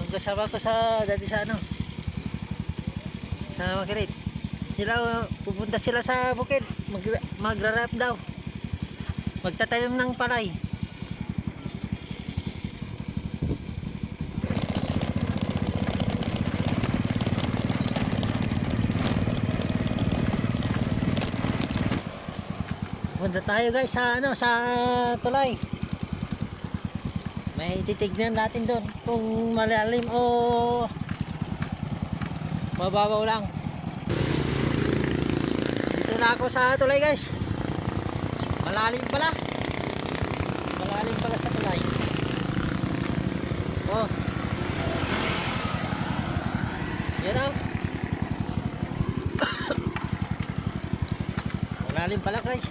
Yung kasama ko sa dati sa ano, sa Makirit. Sila pupunta sila sa bukid, magra-rap daw. Magtatanim ng palay. Punta tayo guys sa ano, sa tulay. May titignan natin doon kung malalim o mababaw lang. Dito na ako sa tulay guys. Malalim pala. Malalim pala sa tulay. Oh. Yan o. Malalim pala guys.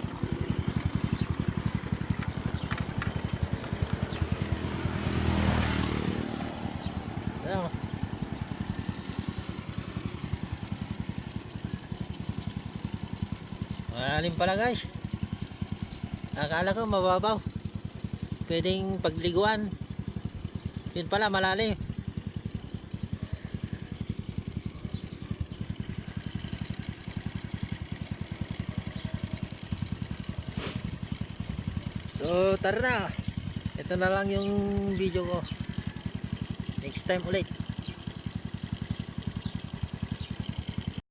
Ano? Malalim pala guys. Akala ko mababaw. Pwedeng pagliguan. Yun pala malalim. So tara na. Ito na lang yung video ko. Next time ulit.